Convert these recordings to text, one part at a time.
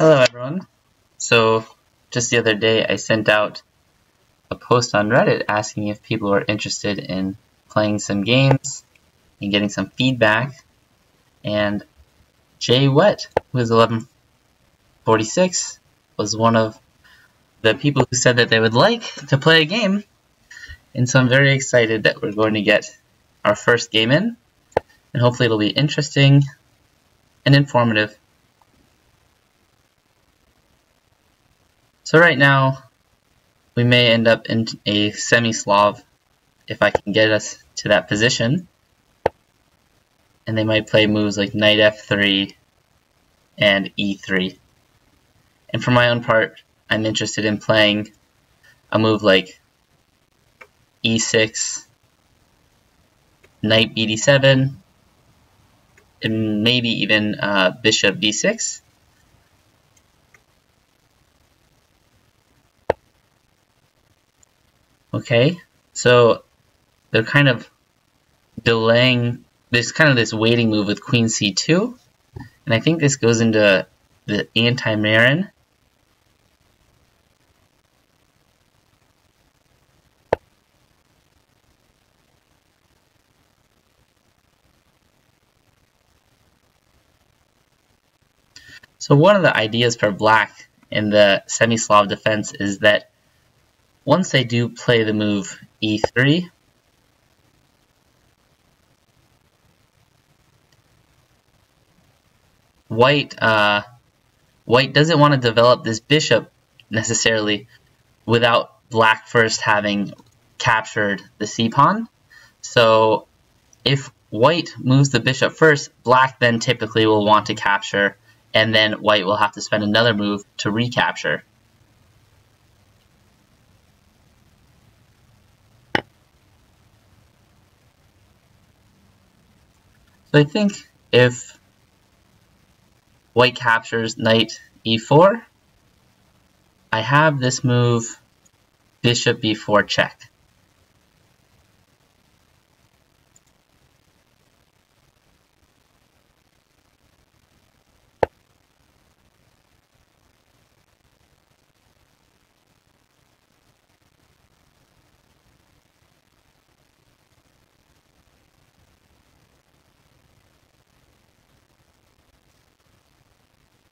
Hello everyone. So just the other day I sent out a post on Reddit asking if people were interested in playing some games and getting some feedback, and JWet, who is 1146, was one of the people who said that they would like to play a game, and so I'm very excited that we're going to get our first game in, and hopefully it'll be interesting and informative. So right now, we may end up in a semi-Slav if I can get us to that position. And they might play moves like knight f3 and e3. And for my own part, I'm interested in playing a move like e6, knight bd7, and maybe even bishop b6. Okay, so they're kind of delaying. There's kind of this waiting move with queen c2, and I think this goes into the anti-Marin. So one of the ideas for black in the semi-Slav defense is that once they do play the move e3, White doesn't want to develop this bishop necessarily without black first having captured the c-pawn. So if white moves the bishop first, black then typically will want to capture, and then white will have to spend another move to recapture. So I think if white captures knight e4, I have this move bishop b4 check.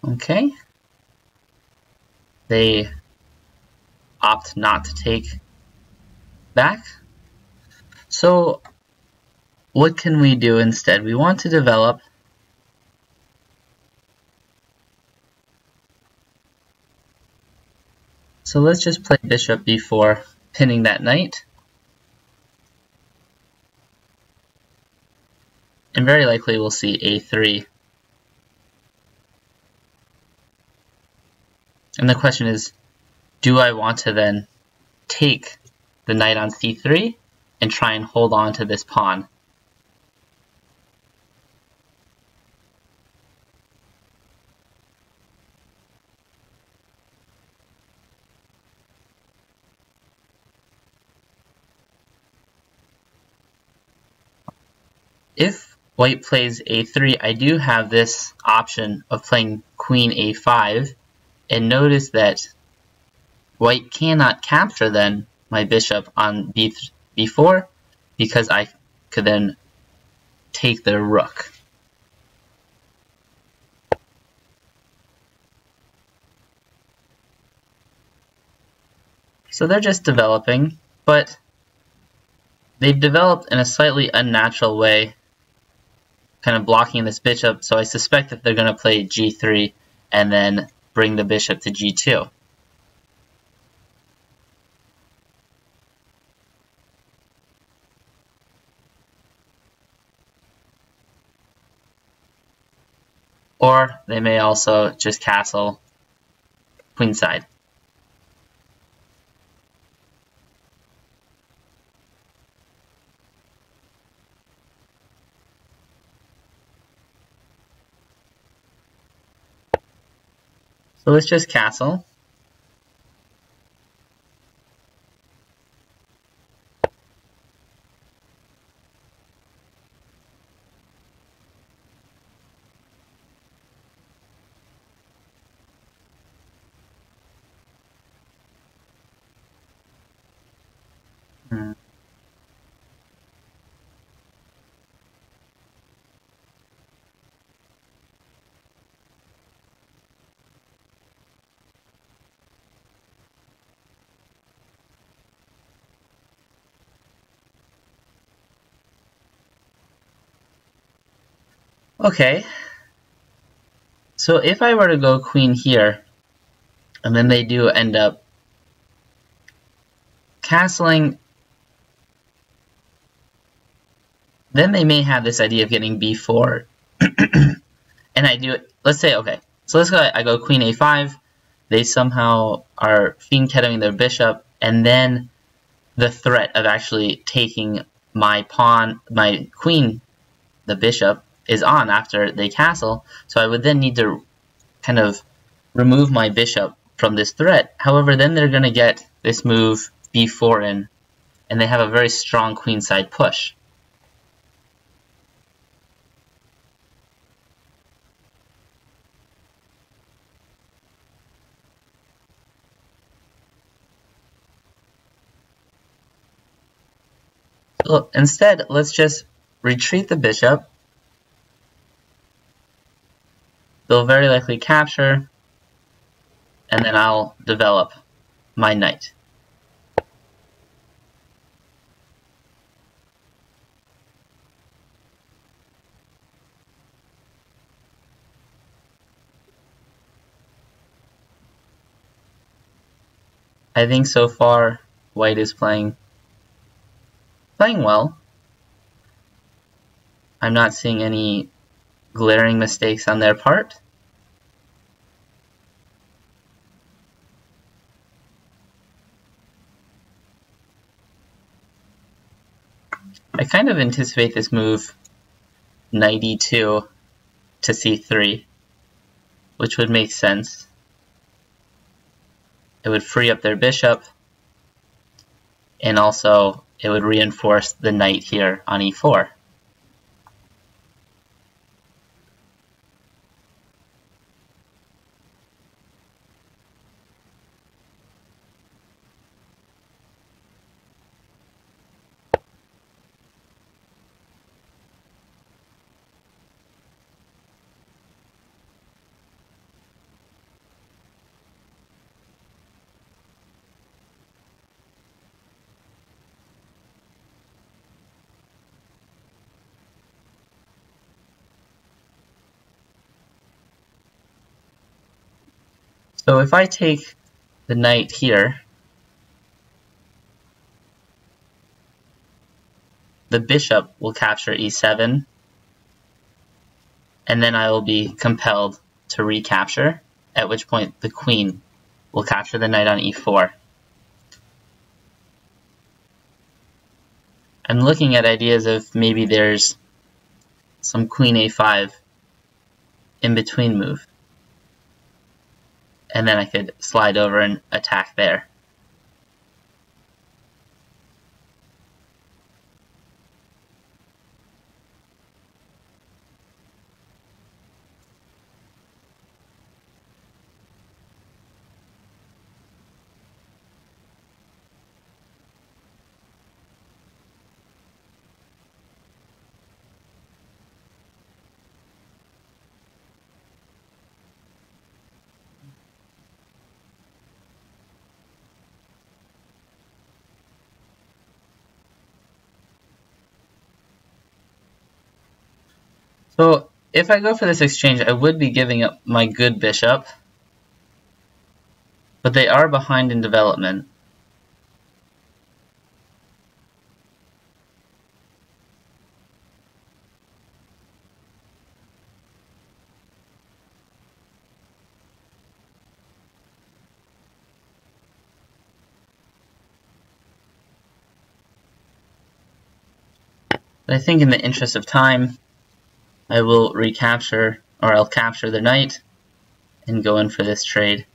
Okay, they opt not to take back. So what can we do instead? We want to develop so let's just play bishop b4, pinning that knight. And very likely we'll see a3. And the question is, do I want to then take the knight on c3 and try and hold on to this pawn? If white plays a3, I do have this option of playing queen a5, and notice that white cannot capture then my bishop on b4 because I could then take the rook. So they're just developing, but they've developed in a slightly unnatural way, kind of blocking this bishop, so I suspect that they're going to play g3 and then bring the bishop to g2. Or they may also just castle queenside. So let's just castle. Okay, so if I were to go queen here, and then they do end up castling, then they may have this idea of getting b4. And I do it, let's say, okay, so let's go, I go queen a5, they somehow are fiend-kettoing their bishop, and then the threat of actually taking my pawn, my queen, the bishop, is on after they castle, so I would then need to kind of remove my bishop from this threat. However, then they're going to get this move b4 in, and they have a very strong queenside push. So instead, let's just retreat the bishop. They'll very likely capture, and then I'll develop my knight. I think so far white is playing well. I'm not seeing any glaring mistakes on their part. I kind of anticipate this move knight e2 to c3, which would make sense. It would free up their bishop, and also it would reinforce the knight here on e4. So if I take the knight here, the bishop will capture e7, and then I will be compelled to recapture, at which point the queen will capture the knight on e4. I'm looking at ideas of maybe there's some queen a5 in between move, and then I could slide over and attack there. So if I go for this exchange, I would be giving up my good bishop, but they are behind in development. But I think in the interest of time, I will recapture, or I'll capture the knight and go in for this trade.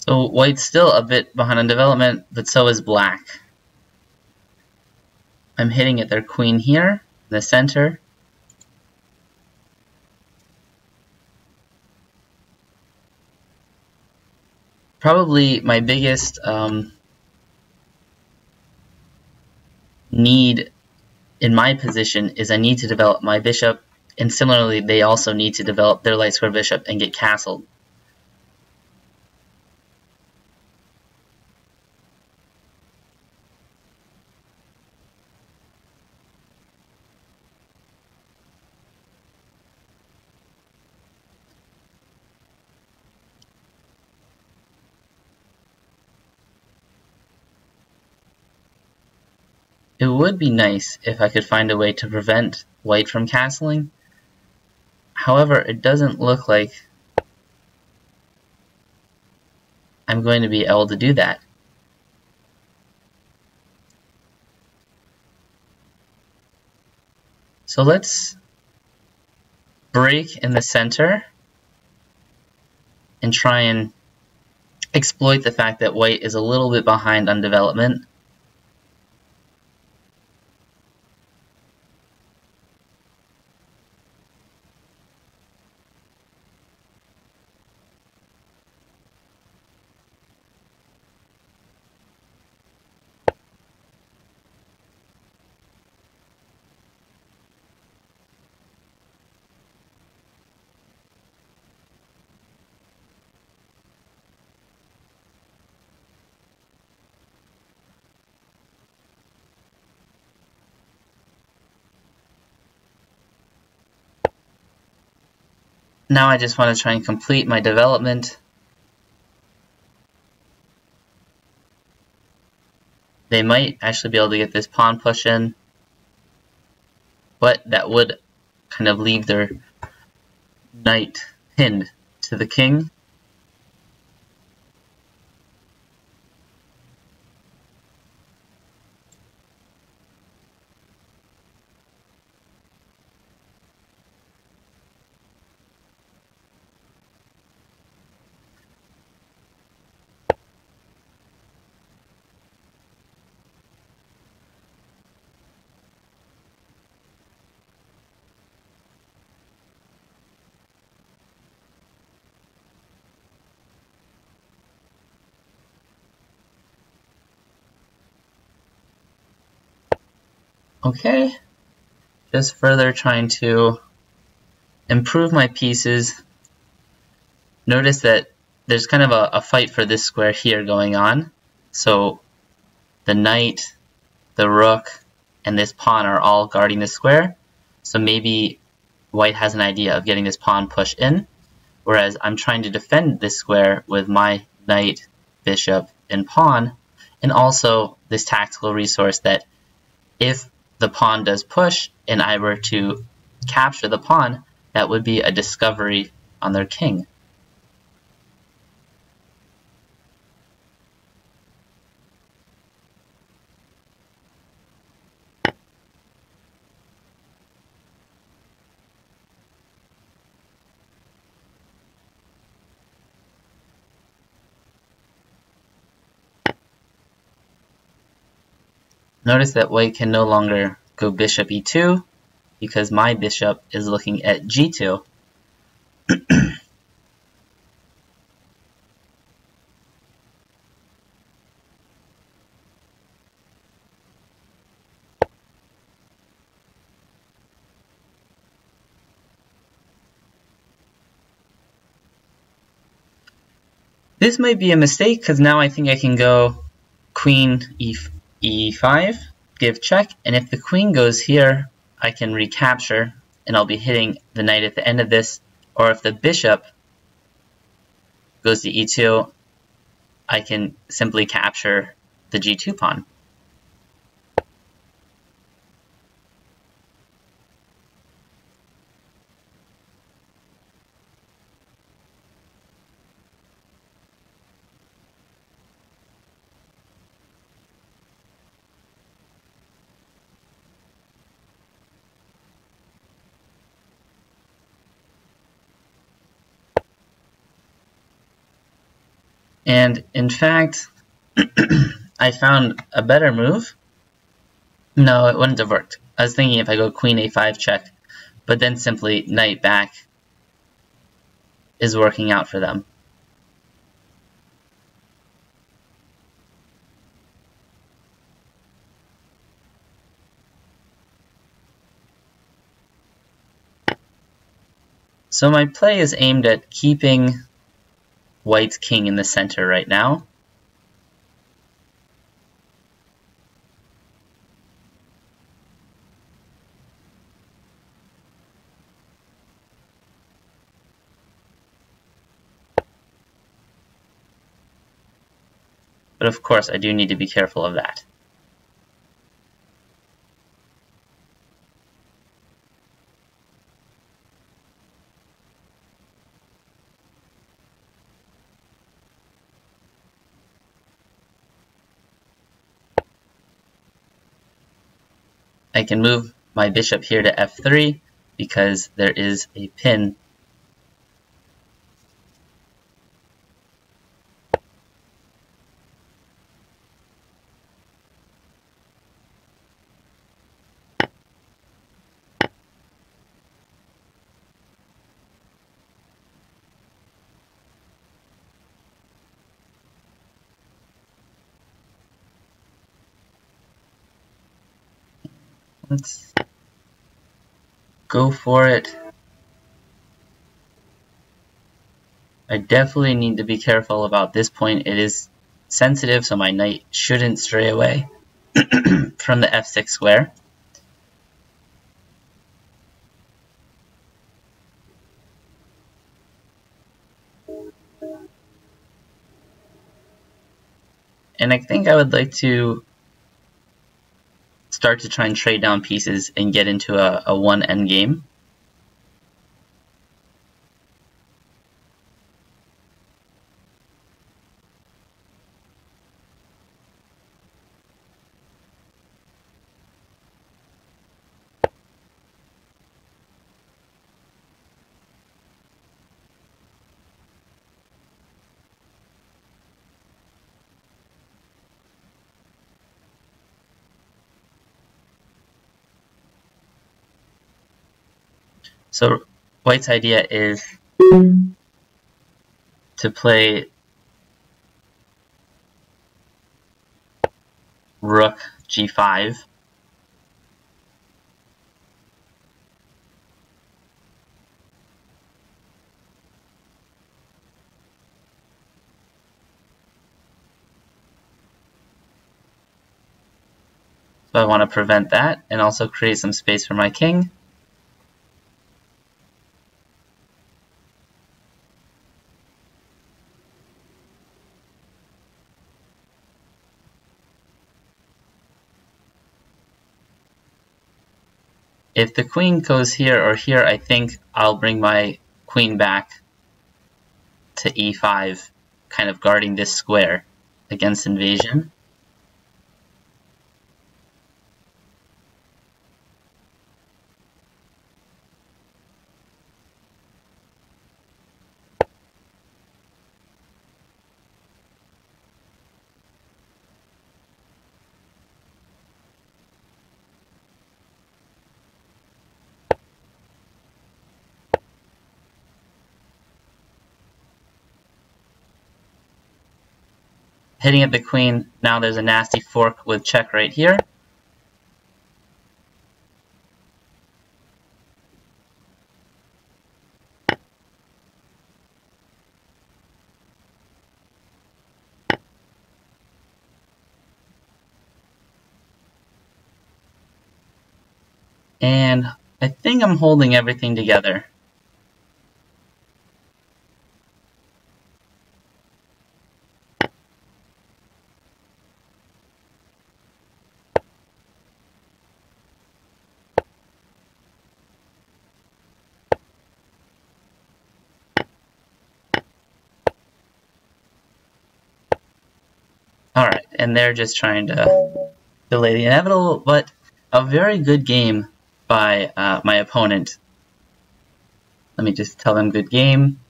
So white's still a bit behind on development, but so is black. I'm hitting at their queen here, in the center. probably my biggest need in my position is I need to develop my bishop, and similarly they also need to develop their light square bishop and get castled. It would be nice if I could find a way to prevent white from castling. However, it doesn't look like I'm going to be able to do that. So let's break in the center and try and exploit the fact that white is a little bit behind on development. Now I just want to try and complete my development. They might actually be able to get this pawn push in, but that would kind of leave their knight pinned to the king. Okay, just further trying to improve my pieces. Notice that there's kind of a fight for this square here going on. So the knight, the rook, and this pawn are all guarding the square. So maybe white has an idea of getting this pawn pushed in, whereas I'm trying to defend this square with my knight, bishop, and pawn, and also this tactical resource that if the pawn does push and I were to capture the pawn, that would be a discovery on their king. Notice that white can no longer go bishop e2 because my bishop is looking at g2. This might be a mistake because now I think I can go queen e5, give check, and if the queen goes here, I can recapture, and I'll be hitting the knight at the end of this, or if the bishop goes to e2, I can simply capture the g2 pawn. And in fact, I found a better move. No, it wouldn't have worked. I was thinking if I go queen a5 check, but then simply knight back is working out for them. So my play is aimed at keeping white's king in the center right now. But of course, I do need to be careful of that. I can move my bishop here to f3 because there is a pin. Let's go for it. I definitely need to be careful about this point. It is sensitive, so my knight shouldn't stray away from the f6 square. And I think I would like to start to try and trade down pieces and get into a one endgame. So white's idea is to play rook g5. So I want to prevent that and also create some space for my king. If the queen goes here or here, I think I'll bring my queen back to e5, kind of guarding this square against invasion. Hitting at the queen, now there's a nasty fork with check right here. And I think I'm holding everything together. Alright, and they're just trying to delay the inevitable, but a very good game by my opponent. Let me just tell them good game.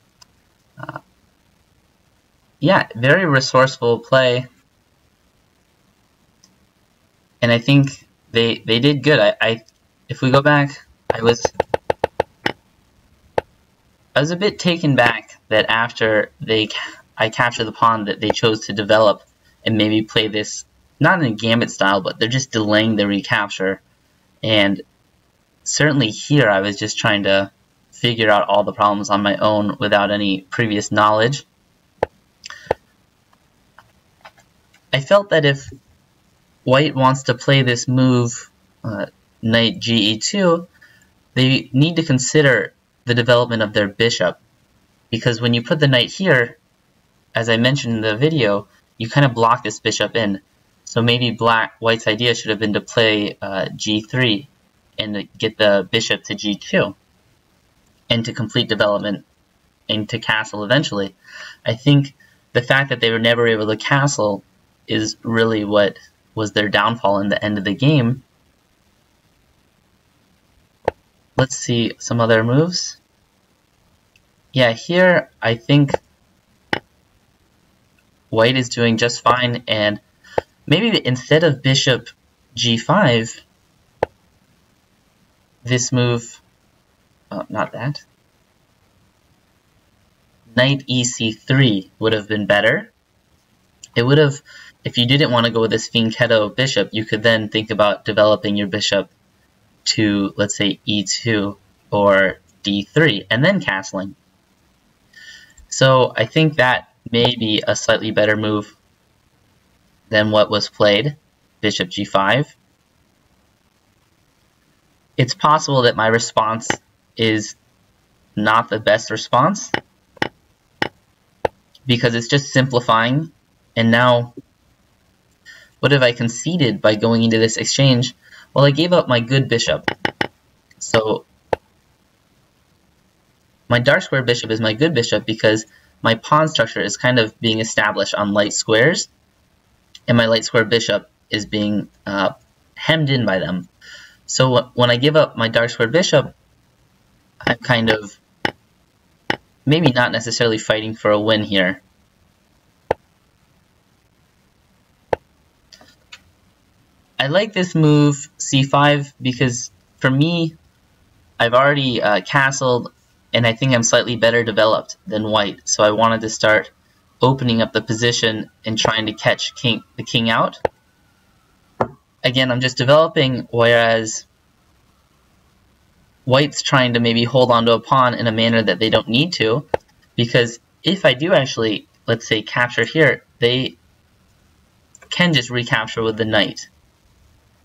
Yeah, very resourceful play. And I think they did good. If we go back, I was a bit taken back that after I captured the pawn that they chose to develop and maybe play this, not in a gambit style, but they're just delaying the recapture. And certainly here I was just trying to figure out all the problems on my own without any previous knowledge. I felt that if White wants to play this move, knight ge2, they need to consider the development of their bishop, because when you put the knight here, as I mentioned in the video, you kind of block this bishop in. So maybe White's idea should have been to play g3 and to get the bishop to g2 and to complete development and to castle eventually. I think the fact that they were never able to castle is really what was their downfall in the end of the game. Let's see some other moves. Yeah, here I think White is doing just fine, and maybe instead of bishop g5, this move, not that, knight ec3 would have been better. It would have, if you didn't want to go with this fianchetto bishop, you could then think about developing your bishop to, let's say, e2 or d3, and then castling. So I think that may be a slightly better move than what was played, bishop g5. It's possible that my response is not the best response, because it's just simplifying. And now, what have I conceded by going into this exchange? Well, I gave up my good bishop. So my dark square bishop is my good bishop because my pawn structure is kind of being established on light squares, and my light square bishop is being hemmed in by them. So when I give up my dark square bishop, I'm kind of maybe not necessarily fighting for a win here. I like this move c5 because for me, I've already castled, and I think I'm slightly better developed than White. So I wanted to start opening up the position and trying to catch the king out. Again, I'm just developing, whereas White's trying to maybe hold on to a pawn in a manner that they don't need to, because if I do actually, let's say, capture here, they can just recapture with the knight.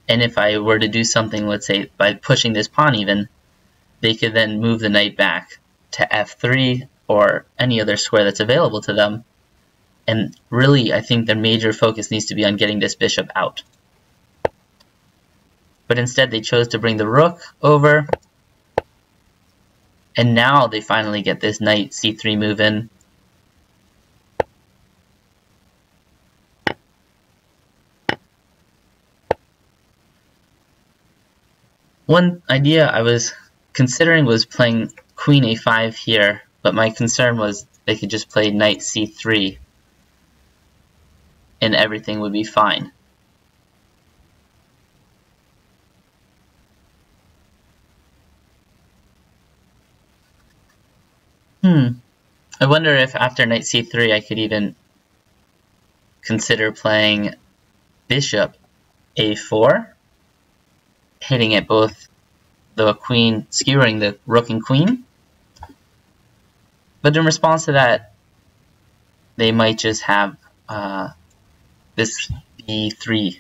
And if I were to do something, let's say, by pushing this pawn even, they could then move the knight back to f3 or any other square that's available to them. And really, I think their major focus needs to be on getting this bishop out. But instead, they chose to bring the rook over. And now they finally get this knight c3 move in. One idea I was considering was playing queen a5 here, but my concern was they could just play knight c3 and everything would be fine. I wonder if after knight c3 I could even consider playing bishop a4, hitting at both the queen, skewering the rook and queen. But in response to that, they might just have this b3.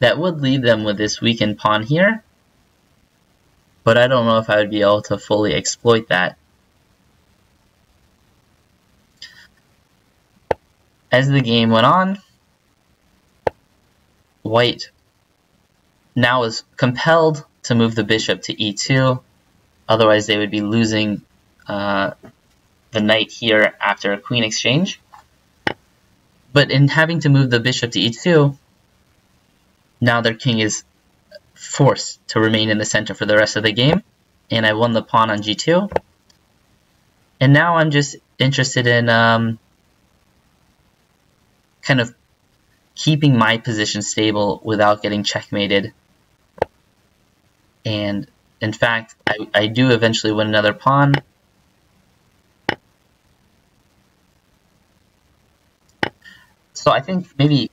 That would leave them with this weakened pawn here, but I don't know if I would be able to fully exploit that. As the game went on, White now is compelled to move the bishop to e2, otherwise they would be losing the knight here after a queen exchange. But in having to move the bishop to e2, now their king is forced to remain in the center for the rest of the game, and I won the pawn on g2. And now I'm just interested in kind of keeping my position stable without getting checkmated. And in fact, I do eventually win another pawn. So I think maybe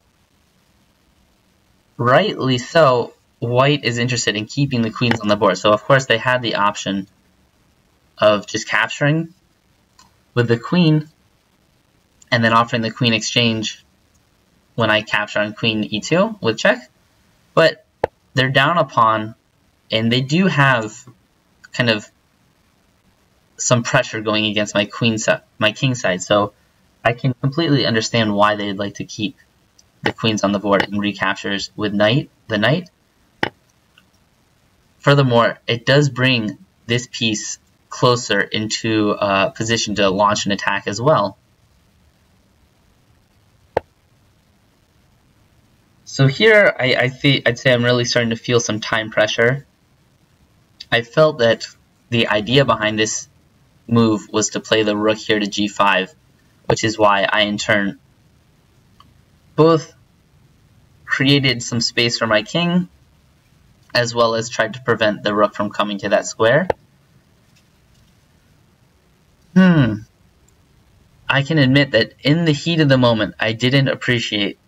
rightly so, white is interested in keeping the queens on the board. So of course they had the option of just capturing with the queen and then offering the queen exchange when I capture on queen e2 with check. But they're down a pawn, and they do have kind of some pressure going against my king side. So I can completely understand why they'd like to keep the queens on the board and recaptures with the knight. Furthermore, it does bring this piece closer into a position to launch an attack as well. So here, I'd say I'm really starting to feel some time pressure. I felt that the idea behind this move was to play the rook here to g5, which is why I, in turn, both created some space for my king, as well as tried to prevent the rook from coming to that square. I can admit that in the heat of the moment, I didn't appreciate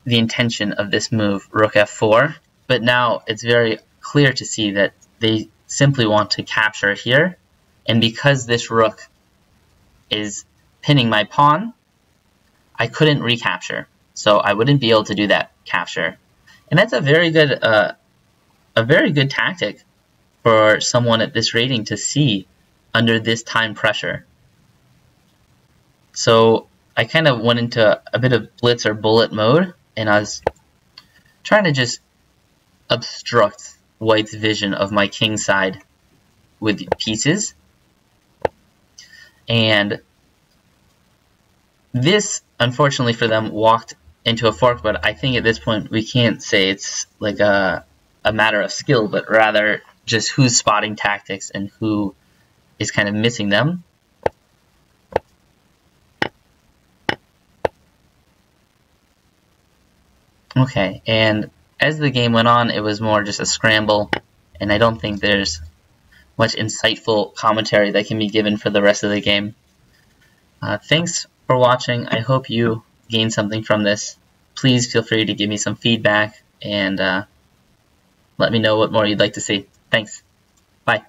the intention of this move, rook f4, but now it's very clear to see that they simply want to capture here, and because this rook is pinning my pawn, I couldn't recapture, so I wouldn't be able to do that capture. And that's a very good tactic for someone at this rating to see under this time pressure. So I kind of went into a bit of blitz or bullet mode, and I was trying to just obstruct white's vision of my king side with pieces. And this, unfortunately for them, walked into a fork, but I think at this point we can't say it's like a matter of skill, but rather just who's spotting tactics and who is kind of missing them. Okay, and as the game went on, it was more just a scramble, and I don't think there's much insightful commentary that can be given for the rest of the game. Thanks for watching. I hope you gained something from this. Please feel free to give me some feedback and let me know what more you'd like to see. Thanks. Bye.